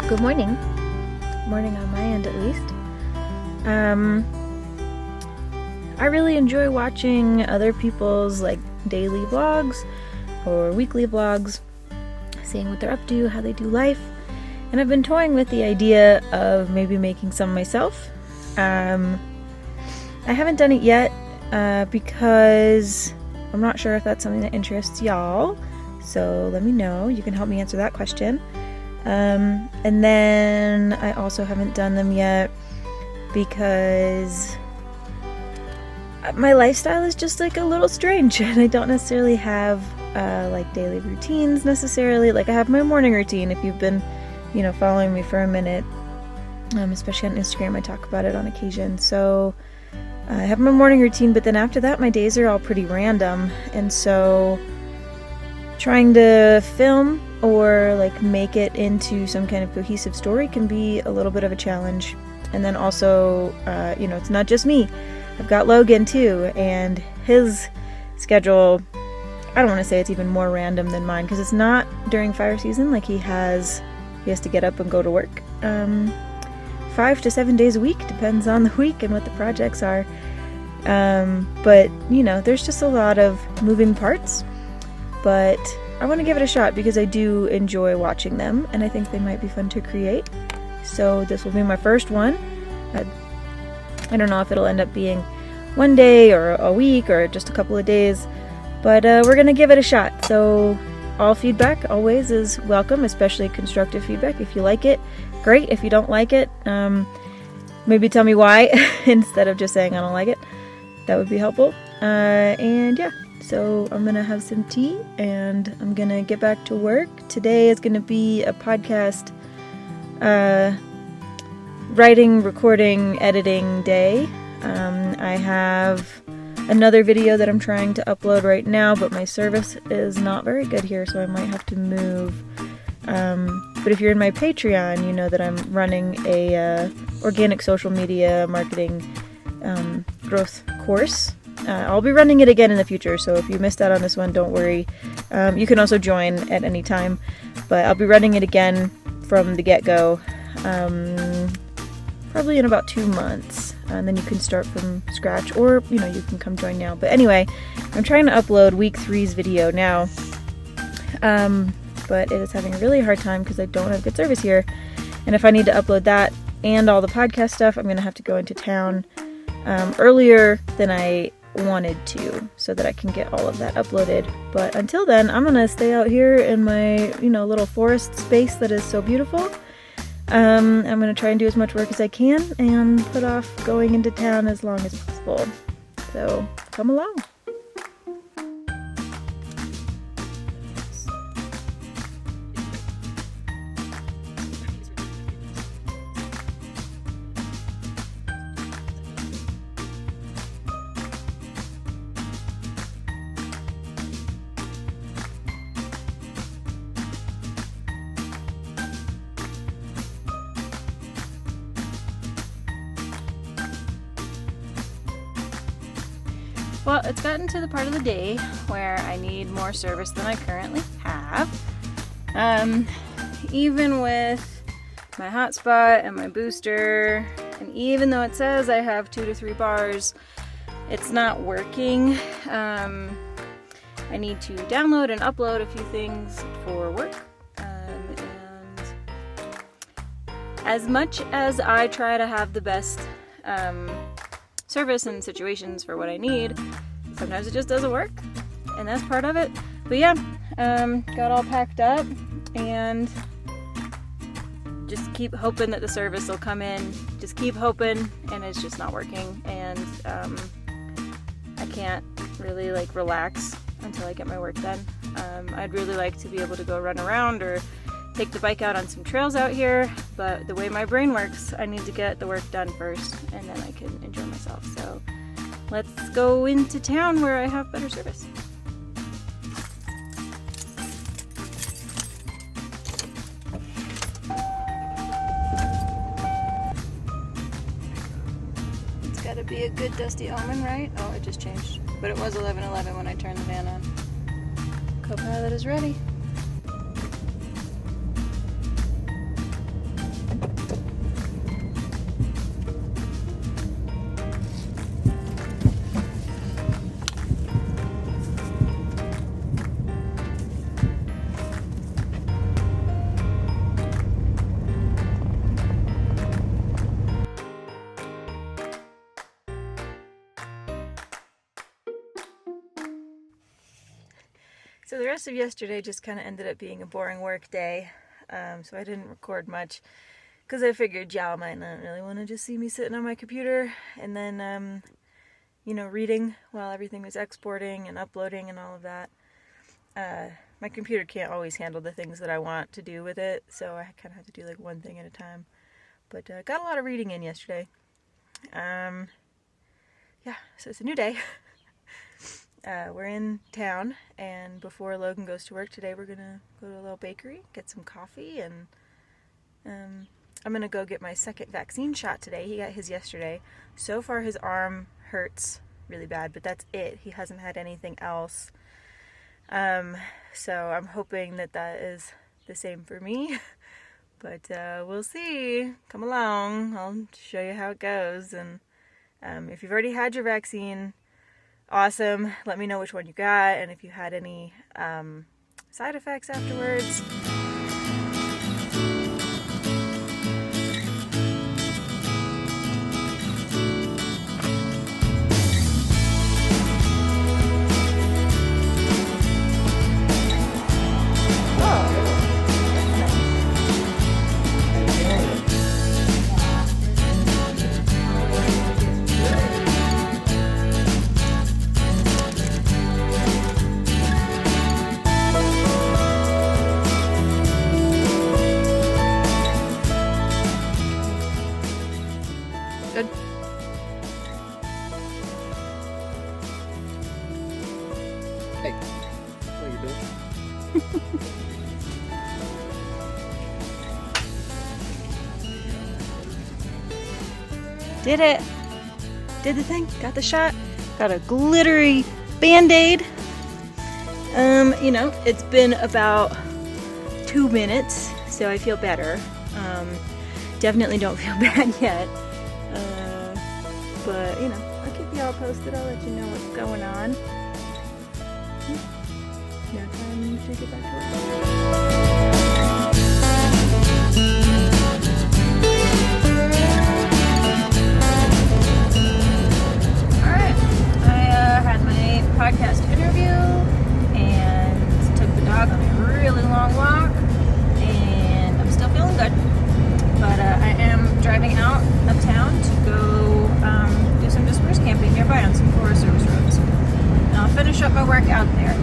Good morning. Morning on my end, at least. I really enjoy watching other people's daily vlogs or weekly vlogs, seeing what they're up to, how they do life. And I've been toying with the idea of maybe making some myself. I haven't done it yet because I'm not sure if that's something that interests y'all. So let me know. You can help me answer that question. And then I also haven't done them yet because my lifestyle is just a little strange, and I don't necessarily have daily routines necessarily. I have my morning routine. If you've been following me for a minute, especially on Instagram, I talk about it on occasion. So I have my morning routine, but then after that my days are all pretty random, and so trying to film or make it into some kind of cohesive story can be a little bit of a challenge. And then also it's not just me. I've got Logan too, and his schedule, I don't want to say it's even more random than mine, because it's not during fire season. He has to get up and go to work 5 to 7 days a week, depends on the week and what the projects are. But there's just a lot of moving parts. But I want to give it a shot because I do enjoy watching them, and I think they might be fun to create. So this will be my first one. I don't know if it'll end up being one day or a week or just a couple of days, but we're going to give it a shot. So all feedback always is welcome, especially constructive feedback. If you like it, great. If you don't like it, maybe tell me why instead of just saying I don't like it. That would be helpful. And yeah. So I'm going to have some tea and I'm going to get back to work. Today is going to be a podcast writing, recording, editing day. I have another video that I'm trying to upload right now, but my service is not very good here, so I might have to move. But if you're in my Patreon, you know that I'm running a organic social media marketing growth course. I'll be running it again in the future, so if you missed out on this one, don't worry. You can also join at any time, but I'll be running it again from the get-go, probably in about 2 months, and then you can start from scratch, or you can come join now. But anyway, I'm trying to upload week 3's video now, but it is having a really hard time because I don't have good service here, and if I need to upload that and all the podcast stuff, I'm going to have to go into town earlier than I wanted to, so that I can get all of that uploaded. But until then, I'm gonna stay out here in my little forest space that is so beautiful. I'm gonna try and do as much work as I can and put off going into town as long as possible. So come along. Well, it's gotten to the part of the day where I need more service than I currently have. Even with my hotspot and my booster, and even though it says I have 2 to 3 bars, it's not working. I need to download and upload a few things for work. And as much as I try to have the best service and situations for what I need, sometimes it just doesn't work, and that's part of it. But yeah, got all packed up and just keep hoping that the service will come in. Just keep hoping, and it's just not working, and I can't really relax until I get my work done. I'd really like to be able to go run around or take the bike out on some trails out here, but the way my brain works, I need to get the work done first, and then I can enjoy myself. So let's go into town where I have better service. It's gotta be a good dusty omen, right? Oh, it just changed. But it was 11:11 when I turned the van on. Co-pilot is ready. So the rest of yesterday just kind of ended up being a boring work day. So I didn't record much because I figured y'all might not really want to just see me sitting on my computer and then, reading while everything was exporting and uploading and all of that. My computer can't always handle the things that I want to do with it, so I kind of have to do like one thing at a time. But got a lot of reading in yesterday. So it's a new day. We're in town, and before Logan goes to work today, we're gonna go to a little bakery, get some coffee, and I'm gonna go get my second vaccine shot today. He got his yesterday. So far his arm hurts really bad, but that's it. He hasn't had anything else. So I'm hoping that is the same for me. But we'll see. Come along. I'll show you how it goes. And if you've already had your vaccine, awesome. Let me know which one you got and if you had any side effects afterwards. Good. Hey, what are you doing? Did it. Did the thing. Got the shot. Got a glittery Band-Aid. It's been about 2 minutes, so I feel better. Definitely don't feel bad yet. But, I'll keep you all posted. I'll let you know what's going on. Now time to get back to work. Podcast interview and took the dog on a really long walk, and I'm still feeling good, but I am driving out of town to go do some dispersed camping nearby on some Forest Service roads, and I'll finish up my work out there.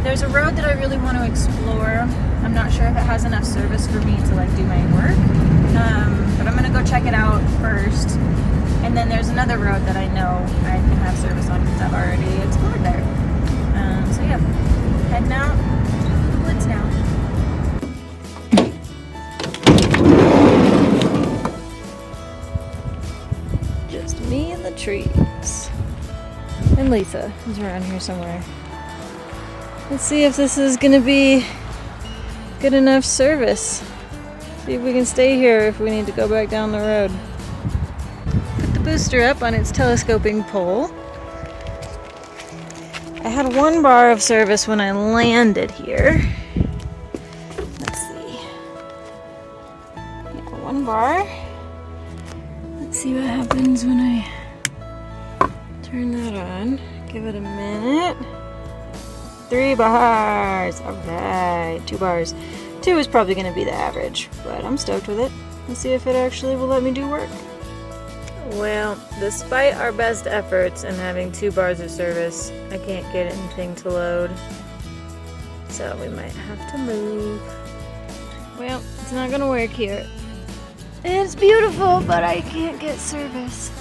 There's a road that I really want to explore. I'm not sure if it has enough service for me to do my work, but I'm gonna go check it out first. And then there's another road that I know I can have service on because I've already explored there. So yeah, heading out to the woods now. Just me and the trees. And Lisa is around here somewhere. Let's see if this is gonna be good enough service. See if we can stay here if we need to go back down the road. Booster up on its telescoping pole. I had 1 bar of service when I landed here. Let's see. Yeah, 1 bar. Let's see what happens when I turn that on. Give it a minute. 3 bars. Alright, 2 bars. 2 is probably going to be the average, but I'm stoked with it. Let's see if it actually will let me do work. Well, despite our best efforts and having 2 bars of service, I can't get anything to load. So we might have to move. Well, it's not gonna work here. It's beautiful, but I can't get service.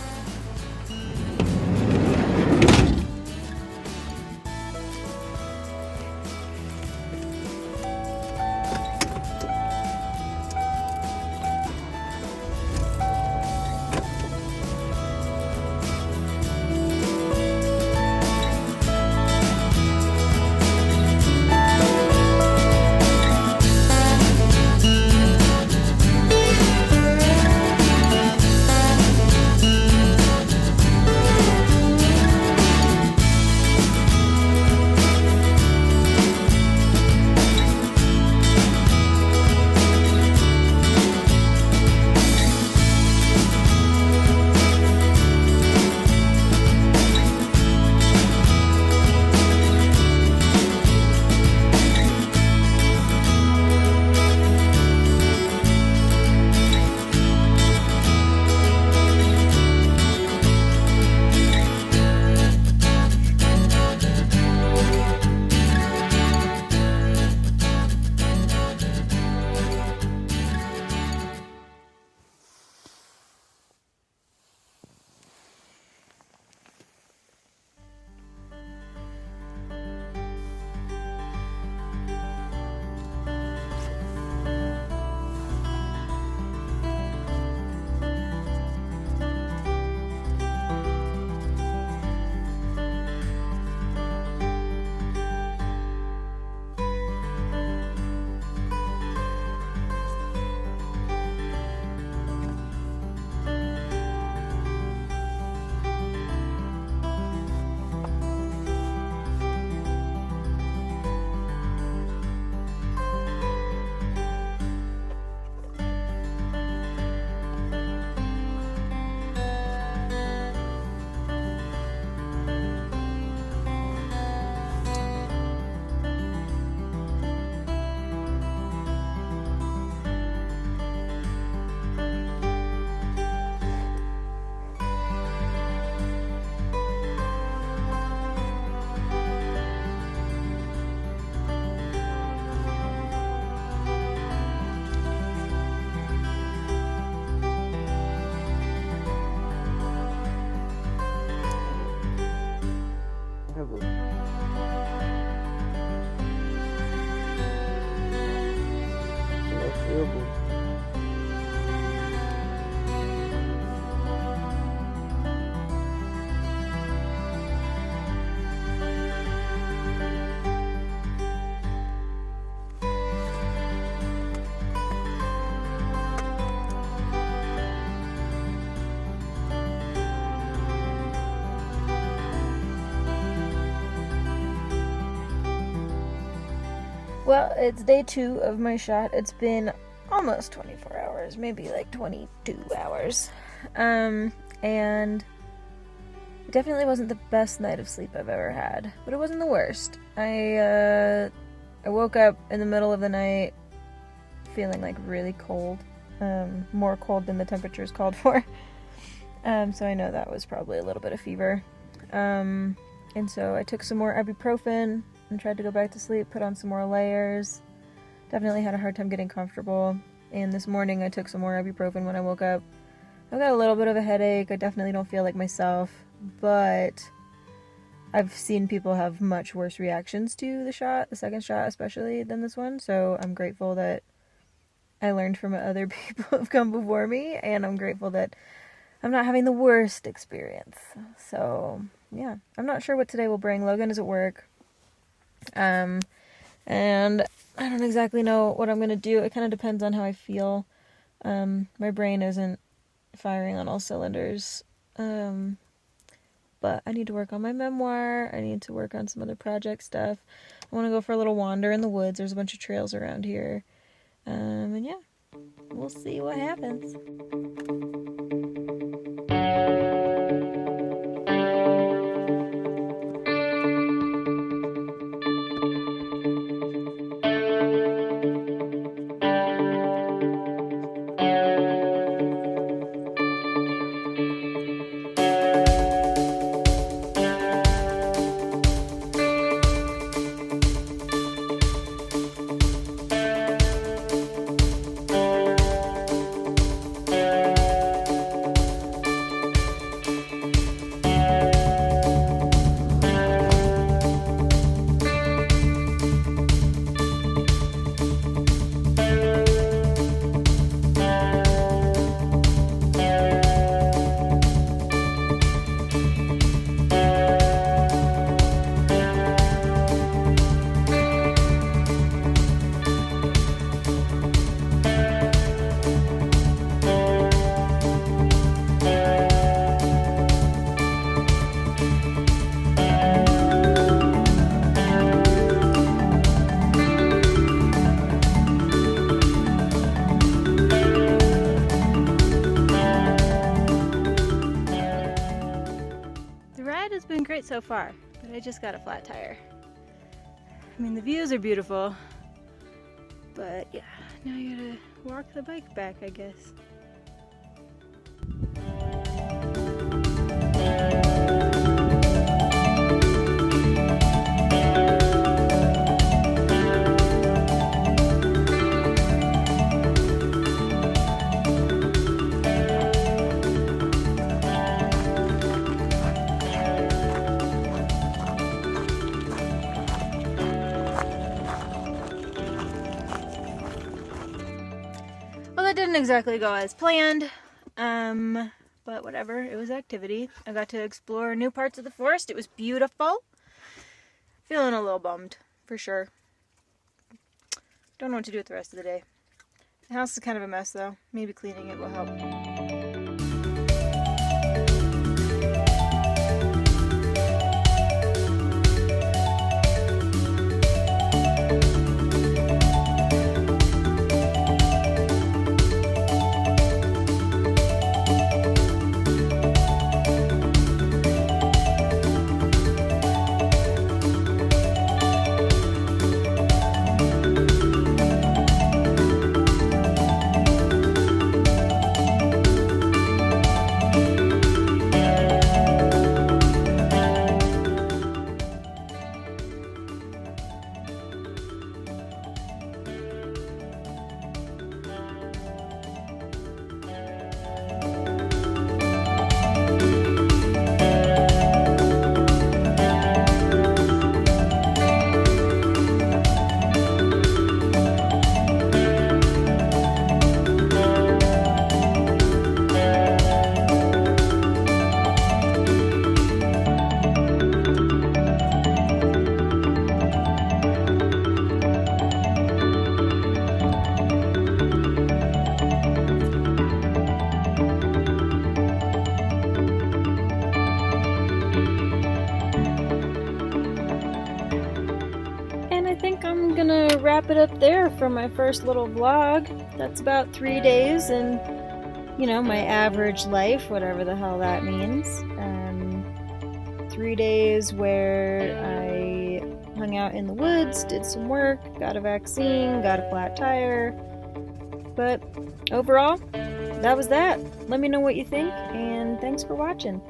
Well, it's day 2 of my shot. It's been almost 24 hours, maybe like 22 hours. And it definitely wasn't the best night of sleep I've ever had, but it wasn't the worst. I woke up in the middle of the night feeling like really cold, more cold than the temperatures called for. So I know that was probably a little bit of fever. And so I took some more ibuprofen and tried to go back to sleep, put on some more layers. Definitely had a hard time getting comfortable. And this morning I took some more ibuprofen when I woke up. I've got a little bit of a headache. I definitely don't feel like myself, but I've seen people have much worse reactions to the shot, the second shot especially, than this one. So I'm grateful that I learned from other people who have come before me, and I'm grateful that I'm not having the worst experience. So yeah, I'm not sure what today will bring. Logan is at work. And I don't exactly know what I'm going to do. It kind of depends on how I feel. My brain isn't firing on all cylinders. But I need to work on my memoir. I need to work on some other project stuff. I want to go for a little wander in the woods. There's a bunch of trails around here. And yeah, we'll see what happens. Has been great so far, but I just got a flat tire. I mean, the views are beautiful, but yeah, now I gotta walk the bike back, I guess. That didn't exactly go as planned, but whatever, it was activity. I got to explore new parts of the forest. It was beautiful. Feeling a little bummed, for sure. Don't know what to do with the rest of the day. The house is kind of a mess though. Maybe cleaning it will help. wrap it up there for my first little vlog. That's about 3 days and, you know, my average life, whatever the hell that means. 3 days where I hung out in the woods, did some work, got a vaccine, got a flat tire. But overall, that was that. Let me know what you think, and thanks for watching.